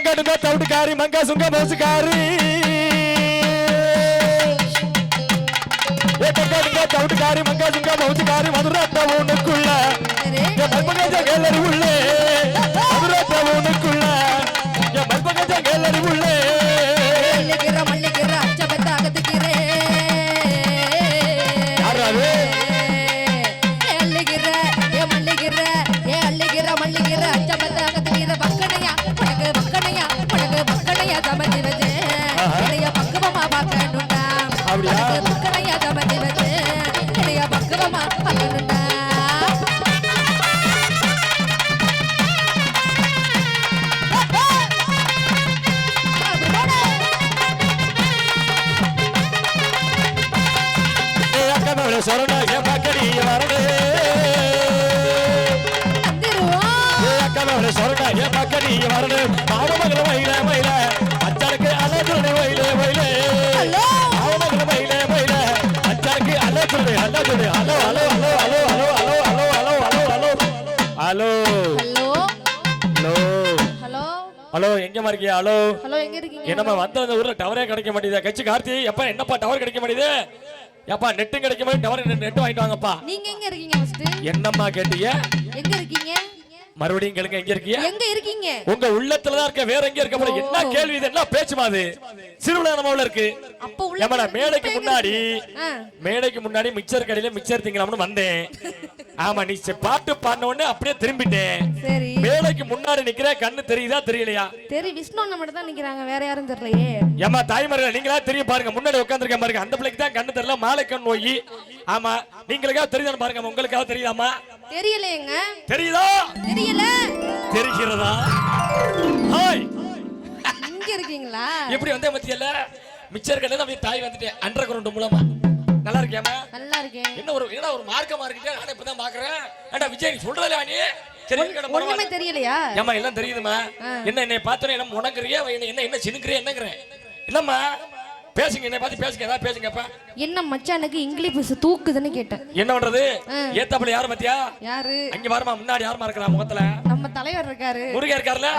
கட்டுந்த தவிட்டுக்காரி மங்கா சுங்க மோசுக்காரி தவிட்டுக்காரி மங்கா சுங்க மோசுக்காரி மதுராட்ட உனக்குள்ள மல்பகஜ கேலரி உள்ளே மதுராட்ட உனக்குள்ள மல்பகஜ கேலரி உள்ளே மல்லிகிற அச்சபத்த அகத்துக்கிறே மல்லிகிற அச்சபத்த அகத்துக்கிற பக்கனையா படகு பக்கனையா படகு பக்கனையா சமதி வச்சு நிறைய பக்குவமா பார்க்கணுண்டா பக்கனையா சமதி வச்சு நிறைய பக்குவமா பார்க்கணுண்டா சொரண பக்கடி வரடு சொரண பக்கடி வரடு பாவமகள வயல வயல அச்சாருக்கு அலதுரை வயல வயல பாவமகள வயல வயல அச்சாருக்கு அலதுரை அலதுரை hello hello hello hello hello hello hello hello hello hello hello hello hello எங்கமா இருக்கீங்க ஹலோ ஹலோ எங்க இருக்கீங்க என்னமா வந்த அந்த ஊர்ல டவரே கிடைக்க மாட்டேங்குது கட்சி கார்த்தி எப்ப என்னப்பா டவர் கிடைக்க மாட்டேங்குது ஏப்பா நெட் கிடைக்க மாட்டேங்குது டவர் நெட் வாங்கிட்டு வாங்கப்பா நீங்க எங்க இருக்கீங்க ஃபர்ஸ்ட் என்னம்மா கேட்டீங்க எங்க இருக்கீங்க மறுபடியும் கேளுங்க எங்க இருக்கீங்க எங்க இருக்கீங்க உங்க உள்ளத்துல தான் இருக்க வேற எங்க இருக்க போற என்ன கேள்வி இது என்ன பேச்சுமா அது சிறுவிழானமாவுல இருக்கு அப்ப உள்ள மேடைக்கு முன்னாடி மிக்சர் கடையில மிக்சர் திங்கலாம்னு வந்தேன் ஆமா நீ பாட்டு பாடின உடனே அப்படியே திரும்பிட்டேன் சரி மேடைக்கு முன்னாடி நிக்கிற கண்ணு தெரியுதா தெரியலையா விஷ்ணு அண்ணா மட்டும் தான் நிக்கிறாங்க வேற யாரும் தெரியலையே ஏமா தாய்மார்கள் நீங்களா தெரியும் பாருங்க முன்னாடி உட்கார்ந்திருக்க பாருங்க அந்த பிள்ளைக்கு தான் கண்ணு தெரியல மாலை கண் நோய் ஆமா நீங்களுக்காக தெரியுதான்னு பாருங்க உங்களுக்காக தெரியுதாமா தெரியலையேங்க தெரியுதா தெரியல தெரிகிறதா ஹாய் இங்க இருக்கீங்களா எப்படி வந்தே மத்தியல மிச்சர் கடையில நம்ம தாய் வந்துட்டேன் அண்டர் கிரவுண்ட் மூலமா நல்லா இருக்கியாமா நல்லா இருக்கேன் என்ன ஒரு மார்க்கமா இருக்கே நான் இப்பதான் பாக்குறேன் ஏண்டா விஜய் நீ சொல்றதே நீ ஒண்ணுமே தெரியலையா ஏமா எல்லாம் தெரியுதுமா என்ன என்னை பார்த்தோன்னே என்ன முணங்குறியா என்ன சினுக்குறியா என்னங்கறேன் இல்லம்மா பேசுங்க என்ன பார்த்து பேசுங்க ஏதாவது பேசுங்கப்பா என்ன மச்சானுக்கு இங்கிலீஷ் தூக்குதுன்னு கேட்டேன் என்ன பண்றது ஏத்தாப்புல யாரு மத்தியா யாரு அங்க வரமா முன்னாடி யாருமா இருக்கறா முகத்துல நம்ம தலைவர் இருக்காரு முருகன் இருக்காருல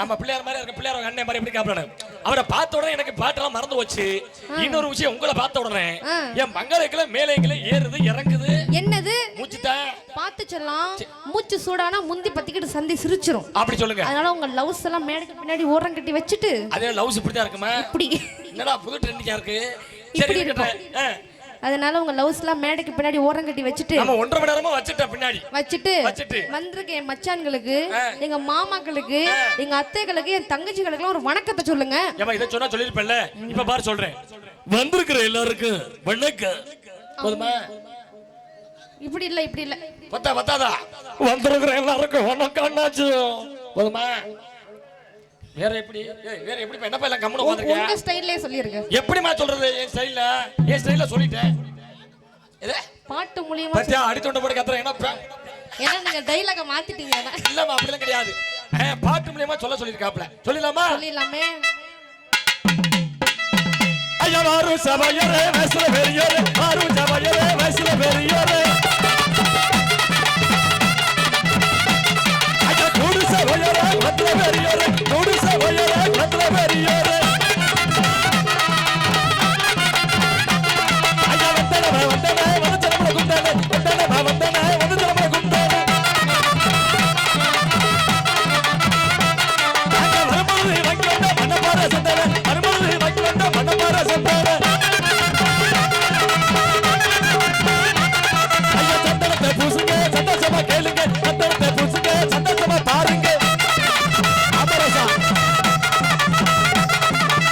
ஆமா பிள்ளையார் மாதிரி இருக்க பிள்ளையார் அண்ணன் மாதிரி எப்படி காப்பறானே அவரை பார்த்த உடனே எனக்கு பாட்டெல்லாம் மறந்து போச்சு இன்னொரு விஷயம் உங்களை பார்த்த உடனே என் மங்களைக்குள்ள மேலேக்குள்ள ஏறுது இறங்குது என்னது மூச்சுட்டா பார்த்து சொல்லலாம் மூச்சு சூடானா முந்தி பத்திக்கிட்டு சந்தி சிரிச்சிரும் அப்படி சொல்லுங்க அதனால உங்க லவ்ஸ் எல்லாம் மேடைக்கு பின்னாடி ஓரம் கட்டி வச்சிட்டு அதே லவ்ஸ் இப்படி தான் இருக்குமா இப்படி என்னடா புது ட்ரெண்டிங்கா இருக்கு சரி இருக்கட்டும் அதனால உங்க லவ்ஸ் எல்லாம் மேடைக்கு பின்னாடி ஓரம் கட்டி வச்சிட்டு நம்ம 1.5 மணி நேரமா பின்னாடி வச்சிட்டு வந்திருக்க என் மச்சான்களுக்கு எங்க மாமாக்களுக்கு எங்க அத்தைகளுக்கு என் தங்கச்சிகளுக்கு ஒரு வணக்கத்தை சொல்லுங்க ஏமா இத சொன்னா சொல்லிருப்பேன்ல இப்ப பாரு சொல்றேன் வந்திருக்கிற எல்லாருக்கும் வணக்கம் போதுமா இப்படி இல்ல பத்தாதா வந்திருக்கிற எல்லாருக்கும் வணக்கம் அண்ணாச்சு போதுமா வேற எப்படி என்னப்பா எல்லாம் கம்முனு உட்கார்ந்திருக்க உங்க ஸ்டைல்லே சொல்லிருங்க எப்படிமா சொல்றது என் ஸ்டைல்ல சொல்லிட்டேன் ஏதே பாட்டு மூலமா பத்தியா அடித்தொண்ட போட்டு கத்துறேன் ஏன்னா நீங்க டயலாக மாத்திட்டீங்க இல்லமா அப்படிலாம் கிடையாது பாட்டு மூலமா சொல்லிருக்காப்ல சொல்லலாமே ஐயா வாரு சபையரே வயசுல பெரியரே வாரு சபையரே வயசுல பெரியரே ஐயா கூடு சபையரே வயசுல பெரியரே கூடு சபையரே வயசுல பெரியரே ஐயா வந்தனே வந்து நம்ம குண்டானே வந்தனே வந்து நம்ம குண்டானே ஐயா வரும்போது வங்கண்ட மண்ணபார சந்தன வரும்போது வங்கண்ட மண்ணபார சந்தன ஐயா சந்தனத்தை பூசுங்க சந்தோஷமா கேளுங்க சந்தனத்தை பூசுங்க சந்தோஷமா பாருங்க அமரசா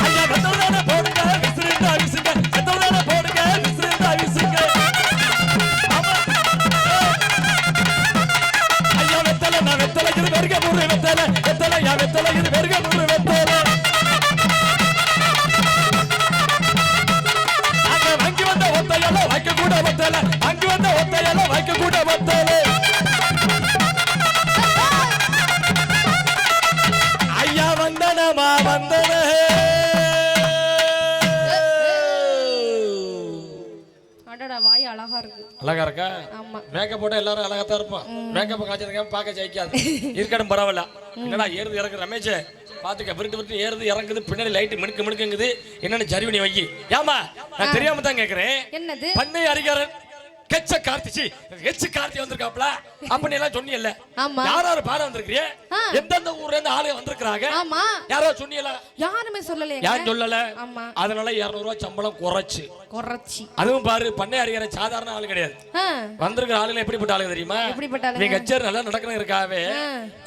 ஐயா வெத்தலை போடுங்க விசிறிந்தா விசுங்க வெத்தலை போடுங்க விசிறிந்தா விசுங்க ஐயா வெத்தலை இது வெறுக முறு வெத்தலை யா வெத்தலை இது வெறுக முறு வெத்தலை அங்க வாங்கி வந்த ஒத்தையெல்லாம் வைக்க கூட வெத்தலை வாங்கி வந்த ஒத்தையெல்லாம் வைக்க கூட வெத்தலை ஐயா வந்தனமா வந்தன அடடா வாய் அழகா இருக்கு அழகா இருக்கா? ஆமா. மேக்கப் போட்டா எல்லாரும் அழகா தான் இருப்போம். மேக்கப் காய்ச்சிருக்காம பார்க்க ஜெயிக்காது. இருக்கட்டும் பரவாயில்ல. என்னடா ஏறுது இறங்குது ரமேஷ் பாத்துக்க விருட்டு ஏறுது இறங்குது பின்னாடி லைட் மினுக்கு மினுக்குங்குது என்னன்னு ஜரிவினி வை. ஏமா நான் தெரியாம தான் கேக்குறேன். என்னது? பண்ணை அறிஞர் கெச்ச கார்த்திச்சி கெச்ச கார்த்தி வந்திருக்காப்ல அப்படி எல்லாம் சொன்னீல்ல? ஆமா. யாராரு பாட வந்திருக்கீங்க? எந்தெந்த ஊர்ல இருந்து ஆளு வந்திருக்காங்க? ஆமா. யாரோ சொன்னீங்களா? யாருமே சொல்லலையே. யாரும் சொல்லல. ஆமா. அதனால 200 ரூபாய் சம்பளம் குறைச்சு. அதுவும் பாரு பண்ணை அறிஞர் சாதாரண ஆளு கிடையாது. வந்திருக்கிற ஆளுங்க எப்படிப்பட்ட ஆளுங்க தெரியுமா? நீ கச்சேரி நல்லா நடக்கணும் இருக்காவே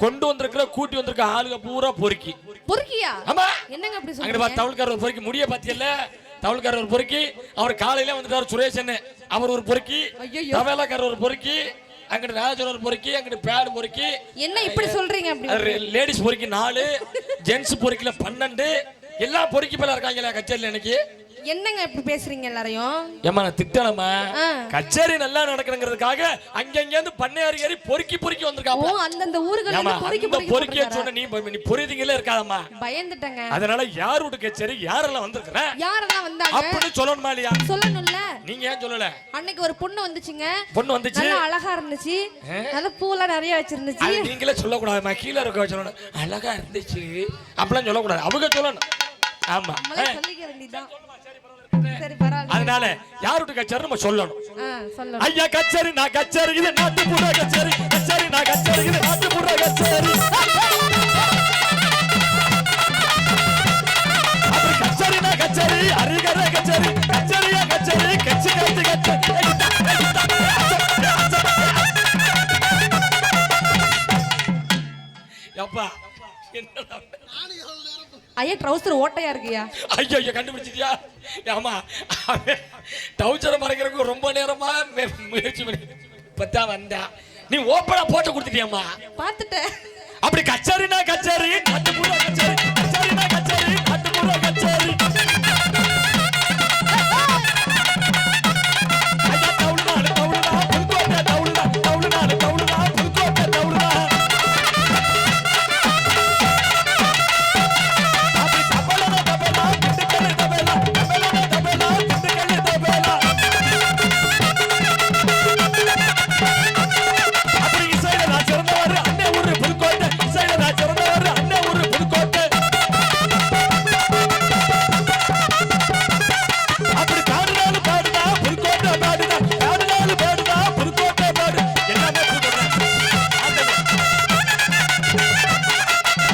கொண்டு வந்திருக்கிற கூட்டி வந்திருக்க ஆளுங்க பூரா பொறுக்கி. பொறுக்கியா? ஆமா. என்னங்க அப்படி சொல்றீங்க? அங்க பாத்து தவுள்காரர் ஒரு பொறுக்கி முடிய பாத்தியல்ல? தவுள்காரர் ஒரு பொறுக்கி அவர் காலையில வந்துட்டார் சுரேஷன் அவர் ஒரு பொறுக்கி தவேலாக்காரர் ஒரு பொறுக்கி அங்கிட்டு ராஜன் ஒரு பொறுக்கி அங்கிட்டு பேடு பொறுக்கி. என்ன இப்படி சொல்றீங்க? அப்படி லேடிஸ் பொறுக்கி 4 ஜென்ஸ் பொறுக்கில 12 எல்லாம் பொறுக்கி பேல இருக்காங்களா கச்சேரியில இன்னைக்கு? என்னங்க இப்படி பேசுறீங்க எல்லாரையும்? ஏமா நான் திட்டலமா கச்சேரி நல்லா நடக்கணுங்கிறதுக்காக அங்கங்க இருந்து பண்ணையாரி ஏறி பொறுக்கி பொறுக்கி வந்திருக்காங்க. ஓ அந்தந்த ஊர்கள்ல இருந்து பொறுக்கி பொறுக்கி சொன்ன நீ பொறுதிங்களே இருக்காதம்மா. பயந்துட்டங்க. அதனால யார் வீட்டு கச்சேரி யாரெல்லாம் வந்திருக்கற? யாரெல்லாம் வந்தாங்க அப்படி சொல்லணுமா இல்லையா? சொல்லணும்ல. நீங்க ஏன் சொல்லல? அன்னைக்கு ஒரு பொண்ணு வந்துச்சுங்க. பொண்ணு வந்துச்சு. நல்லா அழகா இருந்துச்சு. நல்ல பூலாம் நிறைய வச்சிருந்துச்சு. அது நீங்களே சொல்ல கூடாதுமா. கீழ இருக்க சொல்லணும். அழகா இருந்துச்சு அப்படிலாம் சொல்ல கூடாது. அவங்க சொல்லணும். ஆமா. சொல்லிக்க வேண்டியதான். சரி பரவாயில்லை. அதனால யாருடைய கச்சேரி நம்ம சொல்லணும். சொல்லணும். ஐயா கச்சேரி நான் கச்சேரி இது நாட்டுப்புற கச்சேரி கச்சேரி நான் கச்சேரி இது நாட்டுப்புற கச்சேரி அப்படி கச்சேரி நான் கச்சேரி அறிகர கச்சேரி கச்சேரியா கச்சேரி கச்சி கச்சி கச்சேரி அப்பா என்னடா ஐயா ட்ரவுசர் ஓட்டையா இருக்குயா? ஐயோ ஐயோ கண்டுபிடிச்சிட்டியா? ஆமா டவுசரை மறைக்கிறதுக்கு ரொம்ப நேரமா முயற்சி பண்ணி பத்தா வந்தா நீ ஓப்பனா போட்டு கொடுத்துட்டியம்மா. பாத்துட்டேன். அப்படி கச்சேரினா கச்சேரி நாட்டுப்புற கச்சேரி கச்சேரினா கச்சேரி நாட்டுப்புற கச்சேரி ஐயா தவுளுனா தவுளுனா புதுக்கோட்டை தவுளுனா தவுளுனா தவுளுனா புதுக்கோட்டை தவுளுனா அப்படி தபலனா தபலா திண்டுக்கல் தபலா தபலனா தபலா திண்டுக்கல் தபலா அப்படி இசையில நான் சிறந்தவர் அண்ணே ஊரு புதுக்கோட்டை இசையில நான் சிறந்தவர் அண்ணே ஊரு புதுக்கோட்டை அப்படி பாடுனாலு பாடுனா புதுக்கோட்டை பாடுனா பாடுனாலு பாடுனா புதுக்கோட்டை பாடு எல்லாமே புதுக்கோட்டை.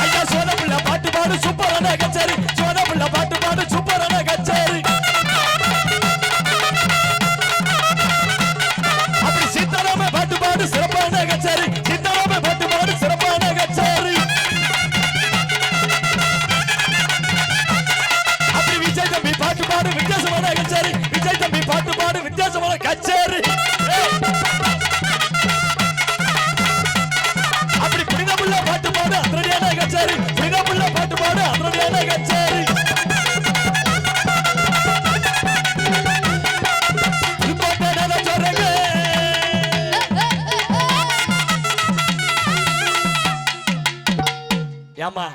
ஐயா சோனமுள்ள பாட்டு பாடு சூப்பரான கச்சேரி சோனமுள்ள பாட்டு பாடு சூப்பரான கச்சேரி அப்படி சீதாராம பாட்டு பாடு சிறப்பான கச்சேரி சீதாராம பாட்டு பாடு சிறப்பான கச்சேரி அப்படி விஜய் தம்பி பாட்டு பாடு வித்தியாசமான கச்சேரி விஜய் தம்பி பாட்டு பாடு வித்தியாசமான கச்சேரி அப்படி புனிதமுள்ள பாட்டு பாடு அதிரடியான கச்சேரி புனிதமுள்ள பாட்டு பாடு அதிரடியான கச்சேரி புதுக்கோட்டை நான் சொல்றேங்க. ஏமா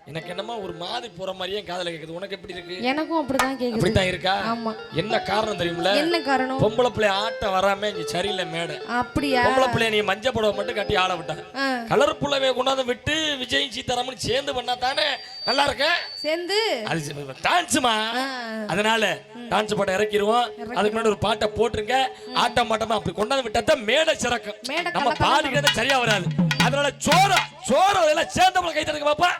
எனக்கு என்னமா ஒரு மாதிரி போற மாதிரியே காதல கேக்குது. உனக்கு எப்படி இருக்கு? எனக்கும் அப்படிதான் கேக்குது. அப்படிதான் இருக்கா? ஆமா. என்ன காரணம் தெரியுமில? என்ன காரணம்? பொம்பளை பிள்ளை ஆட்ட வராம இங்க சரியில்லை மேடை. அப்படியா? பொம்பளை பிள்ளை நீ மஞ்சள் புடவை மட்டும் கட்டி ஆட விட்டாங்க. கலர் புள்ளவே கொண்டாந்து விட்டு விஜய் சீதாராமன் சேர்ந்து பண்ணா தானே நல்லா இருக்கு. சேர்ந்து அது டான்ஸ்மா. அதனால டான்ஸ் பாட்டை இறக்கிடுவோம். அதுக்கு முன்னாடி ஒரு பாட்டை போட்டுருங்க. ஆட்ட மாட்டமா அப்படி கொண்டாந்து விட்டா மேடை சிறக்கும். நம்ம பாடிக்கிறது சரியா வராது. அதனால சோற எல்லாம் சேர்ந்து கை தடுக்க பாப்பா.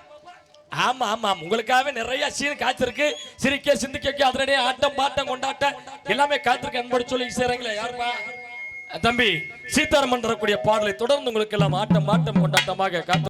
ஆமா ஆமா உங்களுக்காகவே நிறைய சீன் காத்திருக்கு. சிரிக்க சிந்திக்க அதனடைய ஆட்டம் பாட்டம் கொண்டாட்டம் எல்லாமே காத்திருக்கு. அன்போடு சொல்லி சேரங்களே யாருப்பா தம்பி சீதாராமன் தரக்கூடிய பாடலை தொடர்ந்து உங்களுக்கு எல்லாம் ஆட்டம் பாட்டம் கொண்டாட்டமாக காத்து